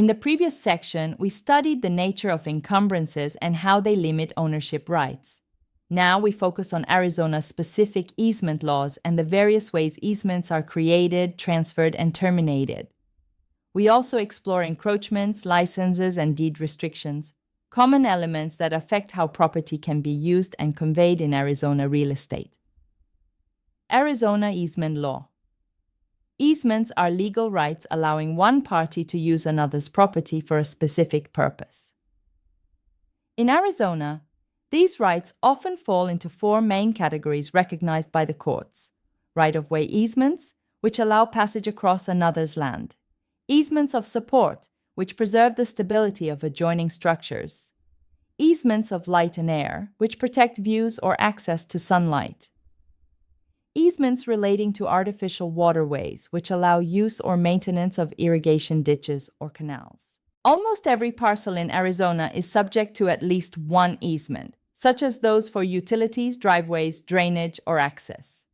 In the previous section, we studied the nature of encumbrances and how they limit ownership rights. Now we focus on Arizona's specific easement laws and the various ways easements are created, transferred, and terminated. We also explore encroachments, licenses, and deed restrictions, common elements that affect how property can be used and conveyed in Arizona real estate. Arizona Easement Law. Easements are legal rights allowing one party to use another's property for a specific purpose. In Arizona, these rights often fall into four main categories recognized by the courts: right-of-way easements, which allow passage across another's land; easements of support, which preserve the stability of adjoining structures; easements of light and air, which protect views or access to sunlight; easements relating to artificial waterways, which allow use or maintenance of irrigation ditches or canals. Almost every parcel in Arizona is subject to at least one easement, such as those for utilities, driveways, drainage, or access.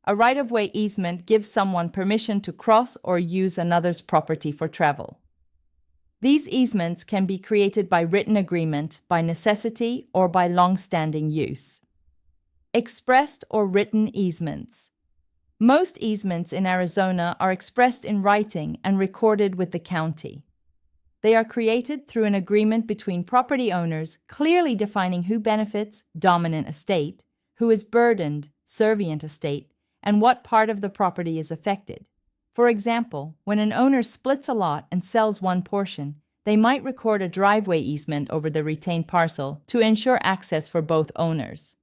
A right-of-way easement gives someone permission to cross or use another's property for travel. These easements can be created by written agreement, by necessity, or by long-standing use. Expressed or written easements. Most easements in Arizona are expressed in writing and recorded with the county. They are created through an agreement between property owners, clearly defining who benefits, dominant estate, who is burdened, servient estate, and what part of the property is affected. For example, when an owner splits a lot and sells one portion, they might record a driveway easement over the retained parcel to ensure access for both owners.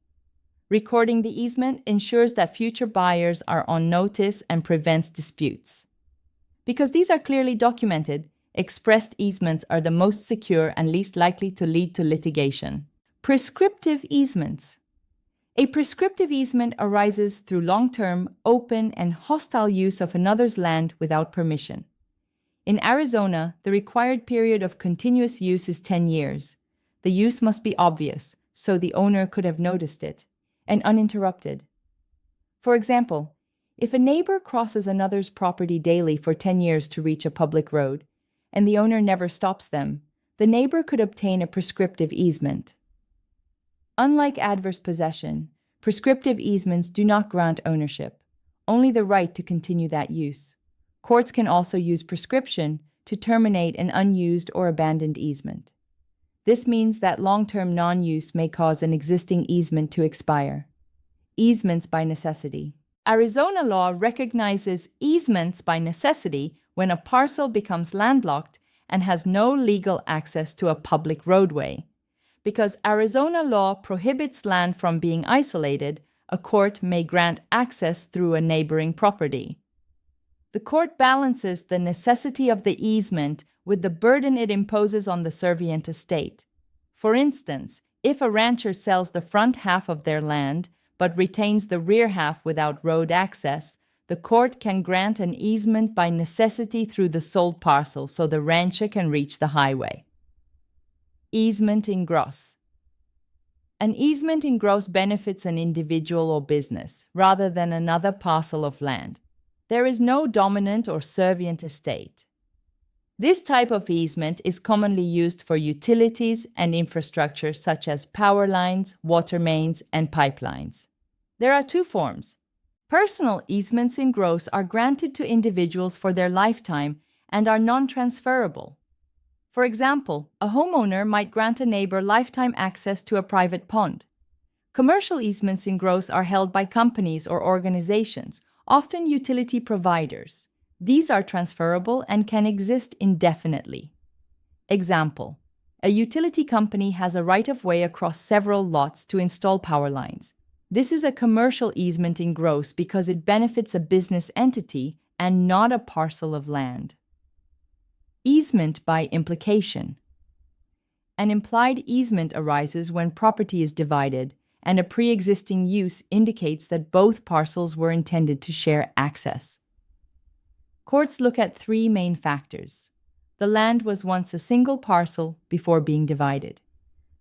Recording the easement ensures that future buyers are on notice and prevents disputes. Because these are clearly documented, expressed easements are the most secure and least likely to lead to litigation. Prescriptive easements. A prescriptive easement arises through long-term, open, and hostile use of another's land without permission. In Arizona, the required period of continuous use is 10 years. The use must be obvious, so the owner could have noticed it, and uninterrupted. For example, if a neighbor crosses another's property daily for 10 years to reach a public road, and the owner never stops them, the neighbor could obtain a prescriptive easement. Unlike adverse possession, prescriptive easements do not grant ownership, only the right to continue that use. Courts can also use prescription to terminate an unused or abandoned easement. This means that long-term non-use may cause an existing easement to expire. Easements by necessity. Arizona law recognizes easements by necessity when a parcel becomes landlocked and has no legal access to a public roadway. Because Arizona law prohibits land from being isolated, a court may grant access through a neighboring property. The court balances the necessity of the easement with the burden it imposes on the servient estate. For instance, if a rancher sells the front half of their land but retains the rear half without road access, the court can grant an easement by necessity through the sold parcel so the rancher can reach the highway. Easement in gross. An easement in gross benefits an individual or business rather than another parcel of land. There is no dominant or servient estate. This type of easement is commonly used for utilities and infrastructure such as power lines, water mains, and pipelines. There are two forms. Personal easements in gross are granted to individuals for their lifetime and are non-transferable. For example, a homeowner might grant a neighbor lifetime access to a private pond. Commercial easements in gross are held by companies or organizations, often utility providers. These are transferable and can exist indefinitely. Example: a utility company has a right-of-way across several lots to install power lines. This is a commercial easement in gross because it benefits a business entity and not a parcel of land. Easement by implication. An implied easement arises when property is divided and a pre-existing use indicates that both parcels were intended to share access. Courts look at three main factors. The land was once a single parcel before being divided.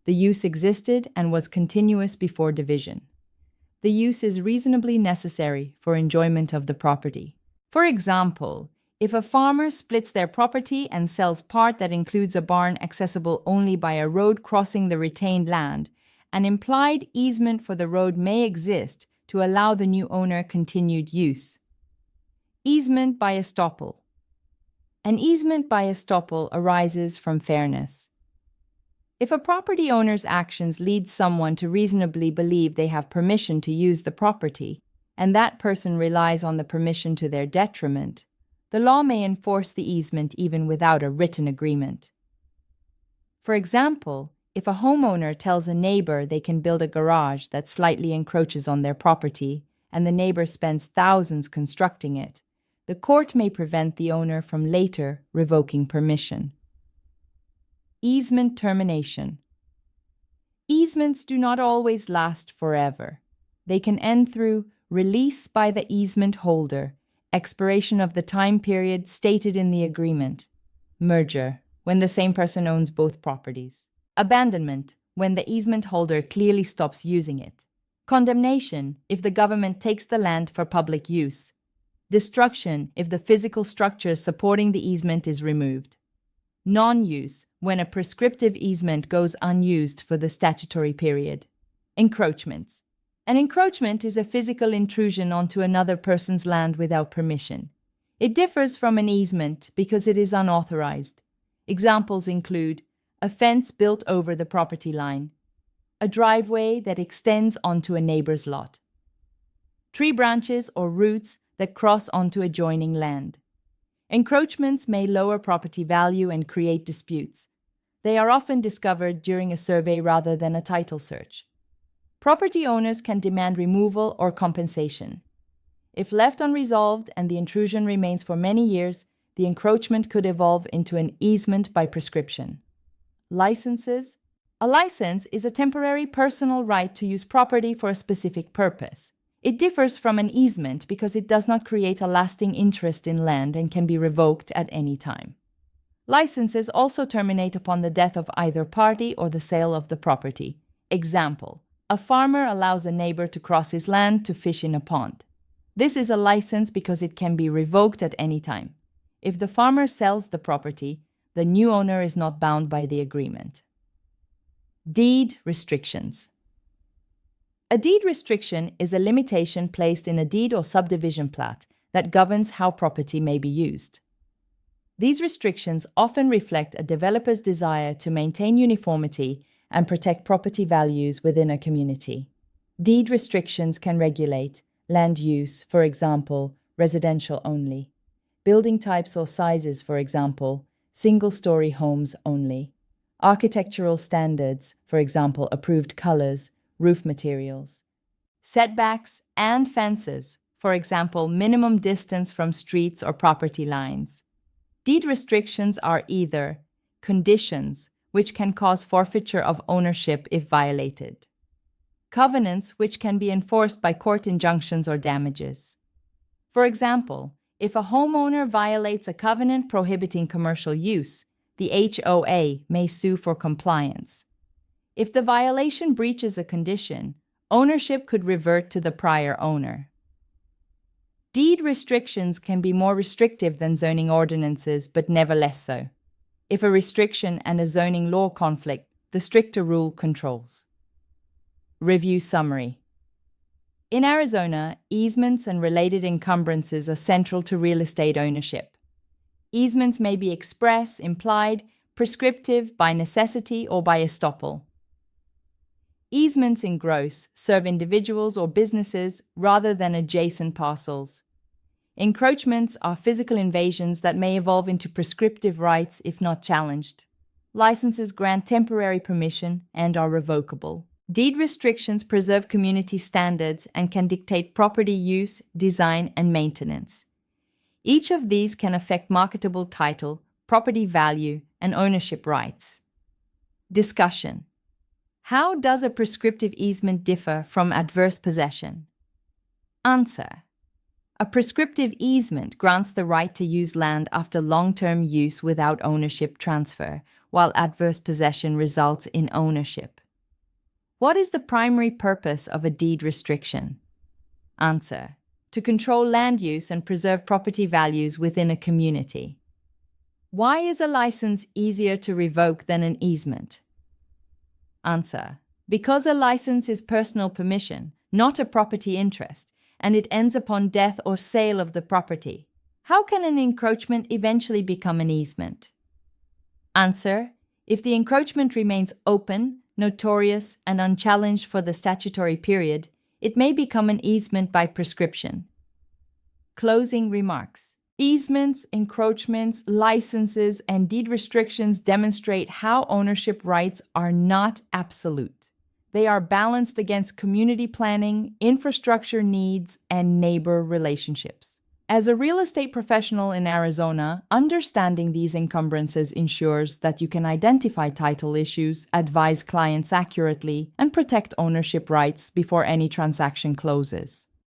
The use existed and was continuous before division. The use is reasonably necessary for enjoyment of the property. For example, If a farmer splits their property and sells part that includes a barn accessible only by a road crossing the retained land, an implied easement for the road may exist to allow the new owner continued use. Easement by estoppel. An easement by estoppel arises from fairness. If a property owner's actions lead someone to reasonably believe they have permission to use the property, and that person relies on the permission to their detriment, the law may enforce the easement even without a written agreement. For example, if a homeowner tells a neighbor they can build a garage that slightly encroaches on their property, and the neighbor spends thousands constructing it, the court may prevent the owner from later revoking permission. Easement termination. Easements do not always last forever. They can end through release by the easement holder, expiration of the time period stated in the agreement, merger, when the same person owns both properties, abandonment, when the easement holder clearly stops using it, condemnation, if the government takes the land for public use, destruction, if the physical structure supporting the easement is removed, non-use, when a prescriptive easement goes unused for the statutory period, encroachments. An encroachment is a physical intrusion onto another person's land without permission. It differs from an easement because it is unauthorized. Examples include a fence built over the property line, a driveway that extends onto a neighbor's lot, tree branches or roots that cross onto adjoining land. Encroachments may lower property value and create disputes. They are often discovered during a survey rather than a title search. Property owners can demand removal or compensation. If left unresolved and the intrusion remains for many years, the encroachment could evolve into an easement by prescription. Licenses. A license is a temporary personal right to use property for a specific purpose. It differs from an easement because it does not create a lasting interest in land and can be revoked at any time. Licenses also terminate upon the death of either party or the sale of the property. Example: a farmer allows a neighbor to cross his land to fish in a pond. This is a license because it can be revoked at any time. If the farmer sells the property, the new owner is not bound by the agreement. Deed restrictions. A deed restriction is a limitation placed in a deed or subdivision plat that governs how property may be used. These restrictions often reflect a developer's desire to maintain uniformity and protect property values within a community. Deed restrictions can regulate land use, for example, residential only, building types or sizes, for example, single-story homes only, architectural standards, for example, approved colors, roof materials, setbacks and fences, for example, minimum distance from streets or property lines. Deed restrictions are either conditions, which can cause forfeiture of ownership if violated, covenants, which can be enforced by court injunctions or damages. For example, if a homeowner violates a covenant prohibiting commercial use, the HOA may sue for compliance. If the violation breaches a condition, ownership could revert to the prior owner. Deed restrictions can be more restrictive than zoning ordinances, but never less so. If a restriction and a zoning law conflict, the stricter rule controls. Review summary. In Arizona, easements and related encumbrances are central to real estate ownership. Easements may be express, implied, prescriptive, by necessity, or by estoppel. Easements in gross serve individuals or businesses rather than adjacent parcels. Encroachments are physical invasions that may evolve into prescriptive rights if not challenged. Licenses grant temporary permission and are revocable. Deed restrictions preserve community standards and can dictate property use, design, and maintenance. Each of these can affect marketable title, property value, and ownership rights. Discussion. How does a prescriptive easement differ from adverse possession? Answer. A prescriptive easement grants the right to use land after long-term use without ownership transfer, while adverse possession results in ownership. What is the primary purpose of a deed restriction? Answer. to control land use and preserve property values within a community. Why is a license easier to revoke than an easement? Answer: because a license is personal permission, not a property interest, and it ends upon death or sale of the property. How can an encroachment eventually become an easement? Answer: if the encroachment remains open, notorious, and unchallenged for the statutory period, it may become an easement by prescription. Closing remarks. Easements, encroachments, licenses, and deed restrictions demonstrate how ownership rights are not absolute. They are balanced against community planning, infrastructure needs, and neighbor relationships. As a real estate professional in Arizona, understanding these encumbrances ensures that you can identify title issues, advise clients accurately, and protect ownership rights before any transaction closes.